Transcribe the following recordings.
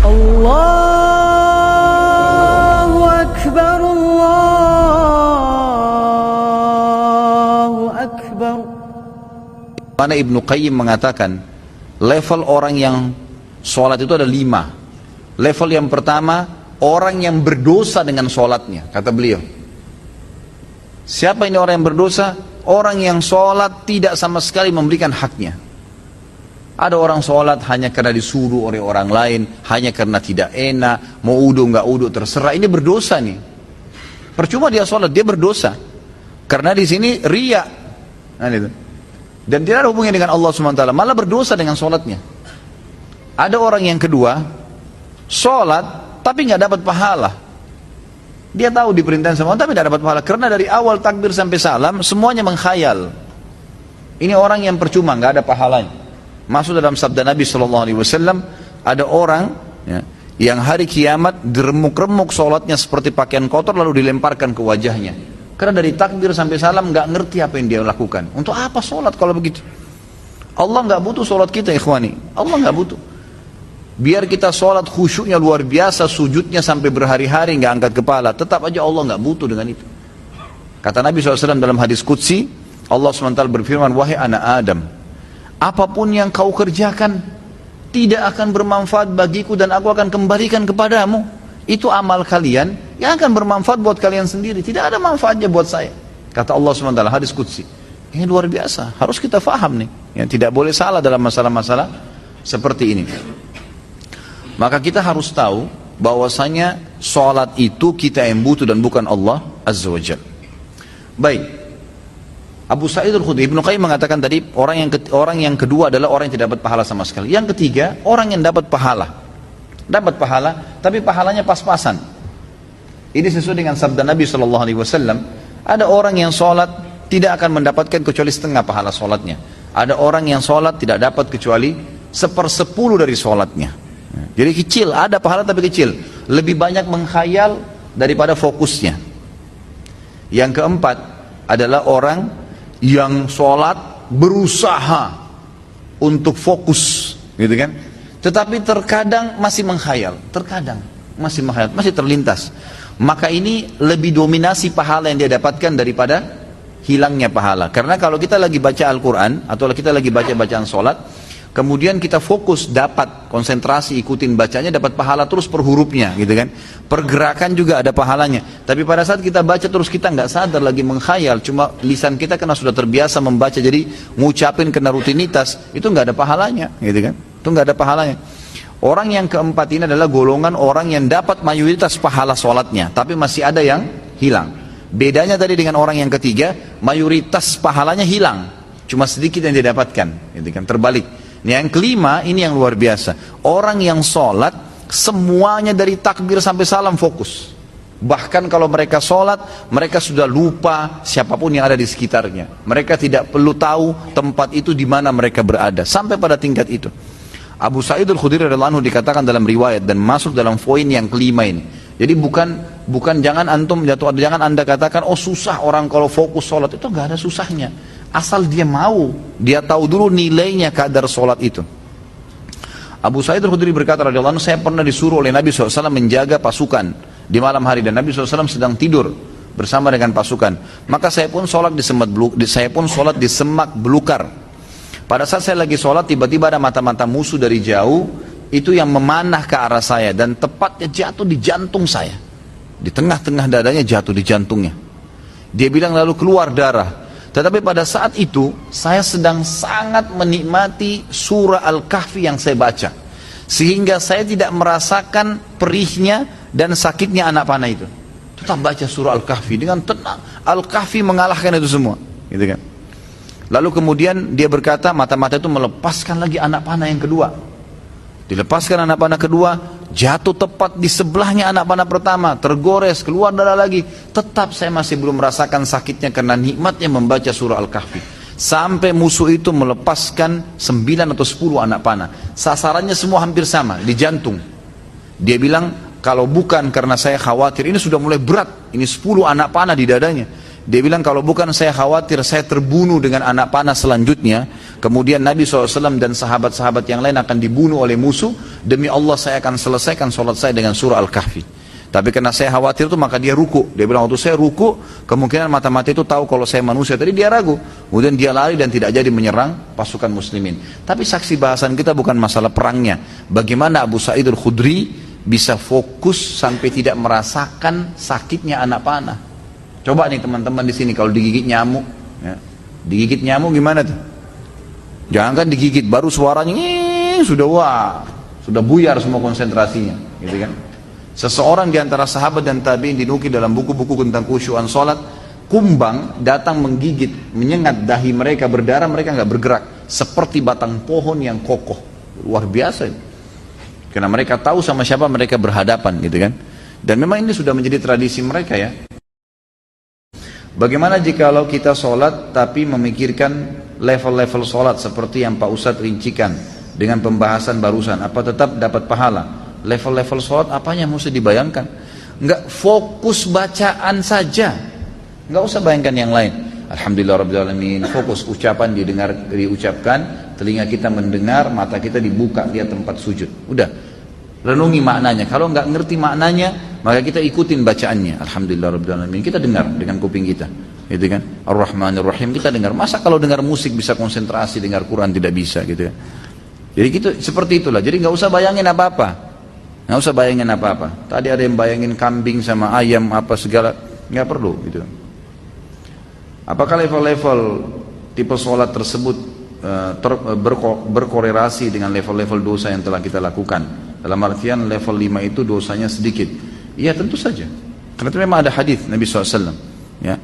Allahu Akbar, Allahu Akbar. Mana Ibnu Qayyim mengatakan level orang yang sholat itu ada 5. Level yang pertama, orang yang berdosa dengan sholatnya, kata beliau. Siapa ini orang yang berdosa? Orang yang sholat tidak sama sekali memberikan haknya. Ada orang sholat hanya karena disuruh oleh orang lain, hanya karena tidak enak, mau udu nggak udu terserah. Ini berdosa nih. Percuma dia sholat, dia berdosa. Karena di sini riya. Nah, itu. Dan tidak ada hubungannya dengan Allah SWT, malah berdosa dengan sholatnya. Ada orang yang kedua, sholat tapi nggak dapat pahala. Dia tahu diperintahkan sama Allah tapi tidak dapat pahala, karena dari awal takbir sampai salam semuanya menghayal. Ini orang yang percuma, nggak ada pahalanya. Masuk dalam sabda Nabi SAW, ada orang ya, yang hari kiamat diremuk-remuk sholatnya seperti pakaian kotor lalu dilemparkan ke wajahnya. Karena dari takbir sampai salam nggak ngerti apa yang dia lakukan. Untuk apa sholat kalau begitu? Allah nggak butuh sholat kita, ikhwani. Allah nggak butuh. Biar kita sholat khusyuknya luar biasa, sujudnya sampai berhari-hari nggak angkat kepala, tetap aja Allah nggak butuh dengan itu. Kata Nabi SAW dalam hadis Qudsi, Allah SWT berfirman, wahai anak Adam, apapun yang kau kerjakan tidak akan bermanfaat bagiku dan aku akan kembalikan kepadamu. Itu amal kalian yang akan bermanfaat buat kalian sendiri, tidak ada manfaatnya buat saya. Kata Allah SWT, hadis Qudsi. Ini luar biasa, harus kita faham nih. Yang tidak boleh salah dalam masalah-masalah seperti ini. Maka kita harus tahu bahwasanya sholat itu kita yang butuh dan bukan Allah Azza wa Jalla. Baik, Abu Sa'id Al-Khudri, Ibnu Qayyim mengatakan tadi orang yang kedua adalah orang yang tidak dapat pahala sama sekali. Yang ketiga, orang yang dapat pahala. Dapat pahala, tapi pahalanya pas-pasan. Ini sesuai dengan sabda Nabi SAW. Ada orang yang sholat tidak akan mendapatkan kecuali setengah pahala sholatnya. Ada orang yang sholat tidak dapat kecuali 1/10 dari sholatnya. Jadi kecil, ada pahala tapi kecil. Lebih banyak menghayal daripada fokusnya. Yang keempat adalah orang yang sholat berusaha untuk fokus, gitu kan? Tetapi terkadang masih menghayal, masih terlintas. Maka ini lebih dominasi pahala yang dia dapatkan daripada hilangnya pahala. Karena kalau kita lagi baca Al-Quran atau kita lagi baca bacaan sholat, kemudian kita fokus, dapat konsentrasi, ikutin bacanya, dapat pahala terus per hurufnya, gitu kan. Pergerakan juga ada pahalanya. Tapi pada saat kita baca terus kita nggak sadar lagi menghayal, cuma lisan kita karena sudah terbiasa membaca, jadi ngucapin kena rutinitas, itu nggak ada pahalanya, gitu kan. Itu nggak ada pahalanya. Orang yang keempat ini adalah golongan orang yang dapat mayoritas pahala sholatnya, tapi masih ada yang hilang. Bedanya tadi dengan orang yang ketiga, mayoritas pahalanya hilang, cuma sedikit yang dia dapatkan, gitu kan. Terbalik. Yang kelima, ini yang luar biasa. Orang yang sholat, semuanya dari takbir sampai salam fokus. Bahkan kalau mereka sholat, mereka sudah lupa siapapun yang ada di sekitarnya. Mereka tidak perlu tahu tempat itu di mana mereka berada. Sampai pada tingkat itu. Abu Sa'id Al-Khudri radhiyallahu anhu dikatakan dalam riwayat dan masuk dalam poin yang kelima ini. Jadi bukan jangan Anda katakan, oh susah orang kalau fokus sholat. Itu nggak ada susahnya. Asal dia mau, dia tahu dulu nilainya kadar sholat itu. Abu Sa'id Al-Khudri berkata radhiyallahu anhu, saya pernah disuruh oleh Nabi SAW menjaga pasukan di malam hari dan Nabi SAW sedang tidur bersama dengan pasukan. Maka saya pun sholat di semak belukar. Pada saat saya lagi sholat, tiba-tiba ada mata-mata musuh dari jauh itu yang memanah ke arah saya dan tepatnya jatuh di jantung saya. Di tengah-tengah dadanya jatuh di jantungnya. Dia bilang lalu keluar darah. Tetapi pada saat itu saya sedang sangat menikmati surah Al-Kahfi yang saya baca, sehingga saya tidak merasakan perihnya dan sakitnya anak panah itu. Tetap baca surah Al-Kahfi dengan tenang. Al-Kahfi mengalahkan itu semua, gitu kan. Lalu kemudian dia berkata, mata-mata itu melepaskan lagi anak panah yang kedua. Dilepaskan anak panah kedua, jatuh tepat di sebelahnya anak panah pertama, tergores, keluar darah lagi. Tetap saya masih belum merasakan sakitnya karena nikmatnya membaca surah Al-Kahfi. Sampai musuh itu melepaskan 9 atau 10 anak panah. Sasarannya semua hampir sama, di jantung. Dia bilang, kalau bukan karena saya khawatir, ini sudah mulai berat, ini 10 anak panah di dadanya. Dia bilang kalau bukan saya khawatir saya terbunuh dengan anak panah selanjutnya, kemudian Nabi SAW dan sahabat-sahabat yang lain akan dibunuh oleh musuh, demi Allah saya akan selesaikan sholat saya dengan surah Al-Kahfi. Tapi karena saya khawatir itu maka dia ruku. Dia bilang waktu saya ruku, kemungkinan mata-mata itu tahu kalau saya manusia. Tadi dia ragu. Kemudian dia lari dan tidak jadi menyerang pasukan muslimin. Tapi saksi bahasan kita bukan masalah perangnya. Bagaimana Abu Sa'id Al-Khudri bisa fokus sampai tidak merasakan sakitnya anak panah. Coba nih teman-teman di sini kalau digigit nyamuk. Ya. Digigit nyamuk gimana tuh? Jangan kan digigit, baru suaranya sudah buyar semua konsentrasinya. Gitu kan? Seseorang di antara sahabat dan tabi'in dinukil dalam buku-buku tentang khusyuan sholat, kumbang datang menggigit, menyengat dahi mereka, berdarah, mereka nggak bergerak, seperti batang pohon yang kokoh. Luar biasa. Karena mereka tahu sama siapa mereka berhadapan, gitu kan? Dan memang ini sudah menjadi tradisi mereka ya. Bagaimana jikalau kita sholat tapi memikirkan level-level sholat seperti yang Pak Ustadz rincikan dengan pembahasan barusan, apa tetap dapat pahala? Level-level sholat apanya mesti dibayangkan? Enggak, fokus bacaan saja, enggak usah bayangkan yang lain. Alhamdulillah Rabbil Alamin, fokus ucapan diucapkan, telinga kita mendengar, mata kita dibuka lihat tempat sujud. Udah, renungi maknanya. Kalau enggak ngerti maknanya, maka kita ikutin bacaannya. Alhamdulillah Rabbil Alamin, kita dengar dengan kuping kita, gitu kan? Ar-Rahmanir Rahim kita dengar. Masa kalau dengar musik bisa konsentrasi, dengar Quran tidak bisa, gitu kan? Jadi gitu, seperti itulah. Jadi enggak usah bayangin apa-apa. Nggak usah bayangin apa-apa. Tadi ada yang bayangin kambing sama ayam apa segala, nggak perlu gitu. Apakah level-level tipe sholat tersebut berkorelasi dengan level-level dosa yang telah kita lakukan? Dalam artian level 5 itu dosanya sedikit. Iya tentu saja. Karena itu memang ada hadis Nabi SAW. Ya.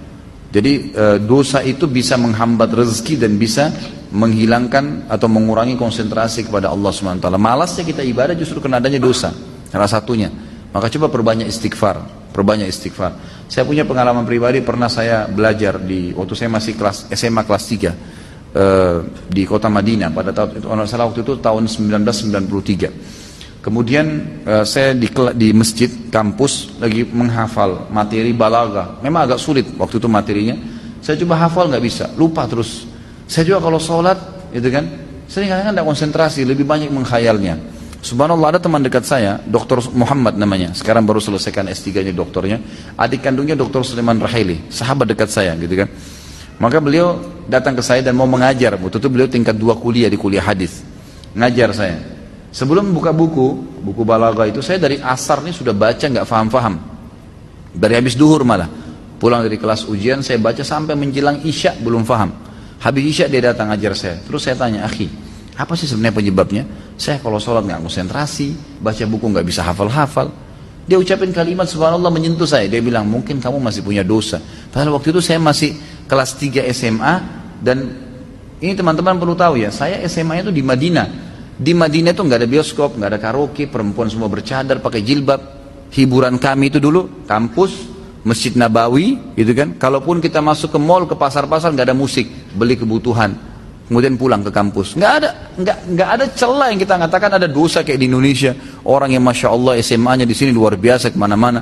Jadi dosa itu bisa menghambat rezeki dan bisa menghilangkan atau mengurangi konsentrasi kepada Allah SWT. Malasnya kita ibadah justru karena adanya dosa. Salah satunya. Maka coba perbanyak istighfar. Saya punya pengalaman pribadi, pernah saya belajar waktu saya masih SMA kelas 3 di kota Madinah pada waktu itu tahun 1993. Kemudian saya di masjid kampus lagi menghafal materi balaghah. Memang agak sulit waktu itu materinya. Saya coba hafal nggak bisa, lupa terus. Saya juga kalau sholat, gitu kan, sering kadang-kadang tidak konsentrasi, lebih banyak menghayalnya. Subhanallah, ada teman dekat saya, Dr. Muhammad namanya, sekarang baru selesaikan S3-nya doktornya, adik kandungnya Dr. Sulaiman Rahili, sahabat dekat saya, gitu kan. Maka beliau datang ke saya dan mau mengajar, waktu itu beliau tingkat 2 kuliah di kuliah hadis, ngajar saya. Sebelum buka buku balaghah itu, saya dari asar nih sudah baca nggak faham-faham, dari habis duhur malah, pulang dari kelas ujian saya baca sampai menjelang isya belum faham. Habis isya dia datang ngajar saya, terus saya tanya, akhi, apa sih sebenarnya penyebabnya? Saya kalau sholat nggak konsentrasi, baca buku nggak bisa hafal-hafal. Dia ucapin kalimat subhanallah menyentuh saya. Dia bilang mungkin kamu masih punya dosa. Padahal waktu itu saya masih kelas 3 SMA dan ini teman-teman perlu tahu ya, saya SMA itu di Madinah. Di Madinah itu nggak ada bioskop, nggak ada karaoke, perempuan semua bercadar, pakai jilbab. Hiburan kami itu dulu kampus, Masjid Nabawi, gitu kan. Kalaupun kita masuk ke mall, ke pasar-pasar nggak ada musik, beli kebutuhan. Kemudian pulang ke kampus, nggak ada celah yang kita katakan ada dosa kayak di Indonesia, orang yang masya Allah SMA-nya di sini luar biasa kemana-mana,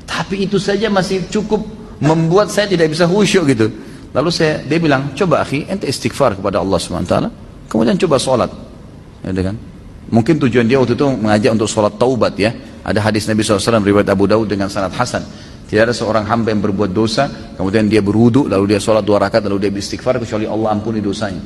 tapi itu saja masih cukup membuat saya tidak bisa khusyuk gitu. Lalu dia bilang, coba akhi, ente istighfar kepada Allah SWT, kemudian coba sholat, ya kan? Mungkin tujuan dia waktu itu mengajak untuk sholat taubat ya. Ada hadis Nabi SAW riwayat Abu Daud dengan sanad hasan. Tidak ada seorang hamba yang berbuat dosa, kemudian dia berwudu, lalu dia sholat 2 rakaat, lalu dia beristighfar, kecuali Allah ampuni dosanya.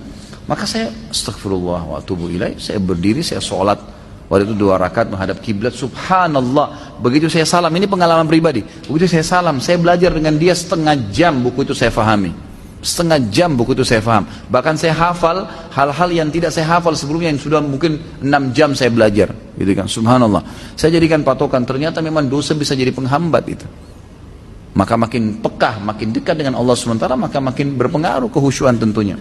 Maka saya astagfirullah wa atubu ilaih, saya berdiri, saya sholat, waktu itu 2 rakaat menghadap kiblat, subhanallah. Begitu saya salam, ini pengalaman pribadi. Begitu saya salam, saya belajar dengan dia setengah jam buku itu saya fahami. Setengah jam buku itu saya faham. Bahkan saya hafal hal-hal yang tidak saya hafal sebelumnya, yang sudah mungkin 6 jam saya belajar, gitu kan. Subhanallah. Saya jadikan patokan, ternyata memang dosa bisa jadi penghambat itu. Maka makin pekah, makin dekat dengan Allah SWT, maka makin berpengaruh kehusyuan tentunya.